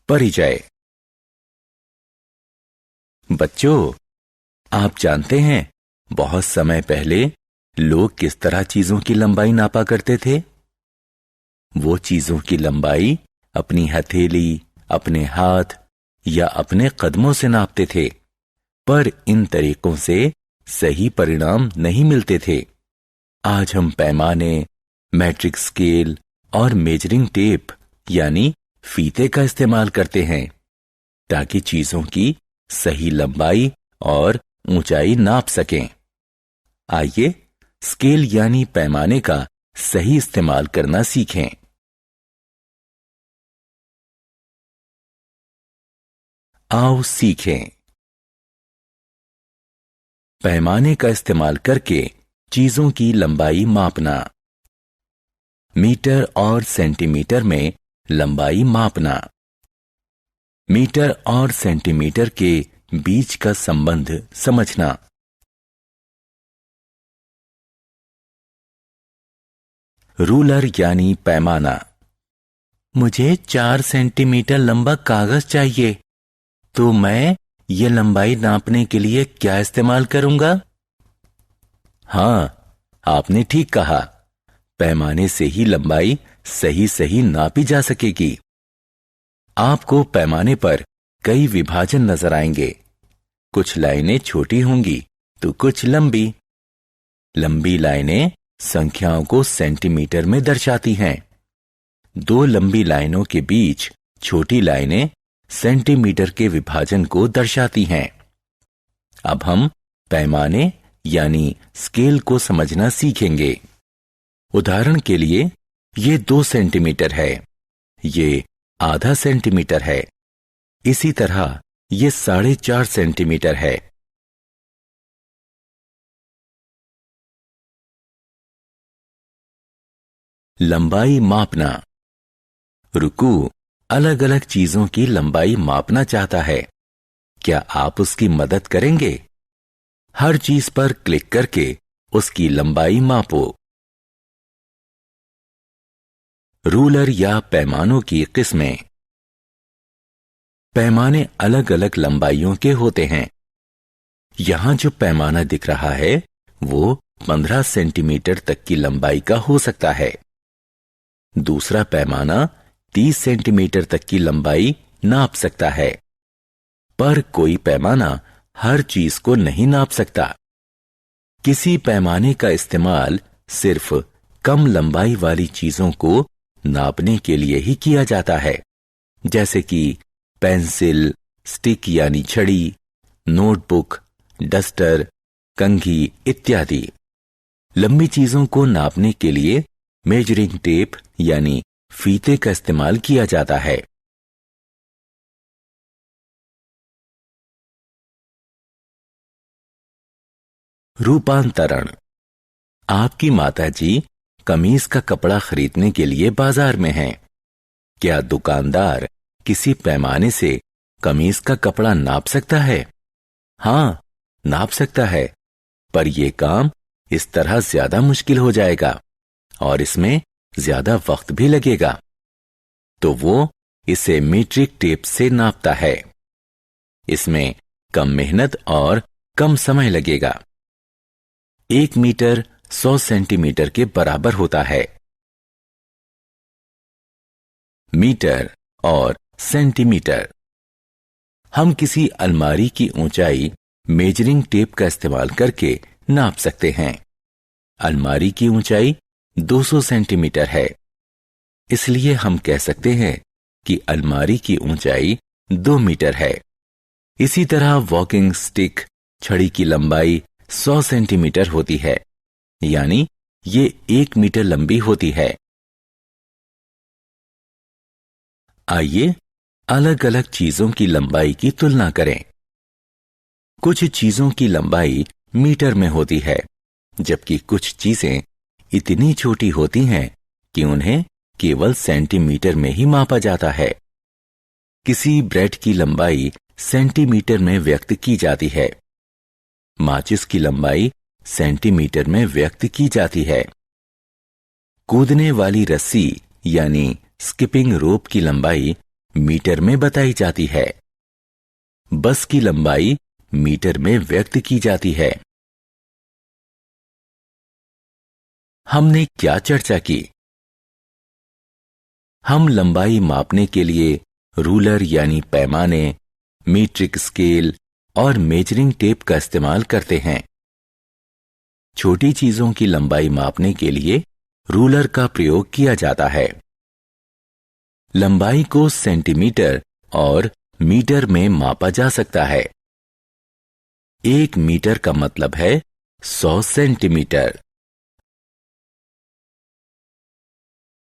परिचय। बच्चों, आप जानते हैं बहुत समय पहले लोग किस तरह चीजों की लंबाई नापा करते थे? वो चीजों की लंबाई अपनी हथेली, अपने हाथ या अपने कदमों से नापते थे, पर इन तरीकों से सही परिणाम नहीं मिलते थे। आज हम पैमाने, मैट्रिक स्केल और मेजरिंग टेप यानी फीते का इस्तेमाल करते हैं ताकि चीजों की सही लंबाई और ऊंचाई नाप सकें। आइए स्केल यानी पैमाने का सही इस्तेमाल करना सीखें। आओ सीखें। पैमाने का इस्तेमाल करके चीजों की लंबाई मापना। मीटर और सेंटीमीटर में लंबाई मापना। मीटर और सेंटीमीटर के बीच का संबंध समझना। रूलर यानी पैमाना। मुझे 4 सेंटीमीटर लंबा कागज चाहिए, तो मैं ये लंबाई नापने के लिए क्या इस्तेमाल करूंगा? हाँ, आपने ठीक कहा। पैमाने से ही लंबाई सही नापी जा सकेगी। आपको पैमाने पर कई विभाजन नजर आएंगे। कुछ लाइनें छोटी होंगी तो कुछ लंबी। लंबी लाइनें संख्याओं को सेंटीमीटर में दर्शाती हैं। दो लंबी लाइनों के बीच छोटी लाइनें सेंटीमीटर के विभाजन को दर्शाती हैं। अब हम पैमाने यानी स्केल को समझना सीखेंगे। उदाहरण के लिए ये 2 सेंटीमीटर है, ये आधा सेंटीमीटर है, इसी तरह ये 4.5 सेंटीमीटर है। लंबाई मापना। रुकू अलग अलग चीजों की लंबाई मापना चाहता है। क्या आप उसकी मदद करेंगे? हर चीज पर क्लिक करके उसकी लंबाई मापो। रूलर या पैमानों की किस्में। पैमाने अलग अलग लंबाइयों के होते हैं। यहां जो पैमाना दिख रहा है वो 15 सेंटीमीटर तक की लंबाई का हो सकता है। दूसरा पैमाना 30 सेंटीमीटर तक की लंबाई नाप सकता है, पर कोई पैमाना हर चीज को नहीं नाप सकता। किसी पैमाने का इस्तेमाल सिर्फ कम लंबाई वाली चीजों को नापने के लिए ही किया जाता है, जैसे कि पेंसिल, स्टिक यानी छड़ी, नोटबुक, डस्टर, कंघी इत्यादि। लंबी चीजों को नापने के लिए मेजरिंग टेप यानी फीते का इस्तेमाल किया जाता है। रूपांतरण। आपकी माताजी कमीज का कपड़ा खरीदने के लिए बाजार में हैं। क्या दुकानदार किसी पैमाने से कमीज का कपड़ा नाप सकता है? हाँ, नाप सकता है, पर यह काम इस तरह ज्यादा मुश्किल हो जाएगा और इसमें ज्यादा वक्त भी लगेगा। तो वो इसे मीट्रिक टेप से नापता है। इसमें कम मेहनत और कम समय लगेगा। 1 मीटर 100 सेंटीमीटर के बराबर होता है। मीटर और सेंटीमीटर। हम किसी अलमारी की ऊंचाई मेजरिंग टेप का इस्तेमाल करके नाप सकते हैं। अलमारी की ऊंचाई 200 सेंटीमीटर है, इसलिए हम कह सकते हैं कि अलमारी की ऊंचाई 2 मीटर है। इसी तरह वॉकिंग स्टिक छड़ी की लंबाई 100 सेंटीमीटर होती है, यानी ये 1 मीटर लंबी होती है। आइए अलग अलग चीजों की लंबाई की तुलना करें। कुछ चीजों की लंबाई मीटर में होती है, जबकि कुछ चीजें इतनी छोटी होती हैं कि उन्हें केवल सेंटीमीटर में ही मापा जाता है। किसी ब्रेड की लंबाई सेंटीमीटर में व्यक्त की जाती है। माचिस की लंबाई सेंटीमीटर में व्यक्त की जाती है। कूदने वाली रस्सी यानी स्किपिंग रोप की लंबाई मीटर में बताई जाती है। बस की लंबाई मीटर में व्यक्त की जाती है। हमने क्या चर्चा की? हम लंबाई मापने के लिए रूलर यानी पैमाने, मीट्रिक स्केल और मेजरिंग टेप का इस्तेमाल करते हैं। छोटी चीजों की लंबाई मापने के लिए रूलर का प्रयोग किया जाता है। लंबाई को सेंटीमीटर और मीटर में मापा जा सकता है। 1 मीटर का मतलब है 100 सेंटीमीटर।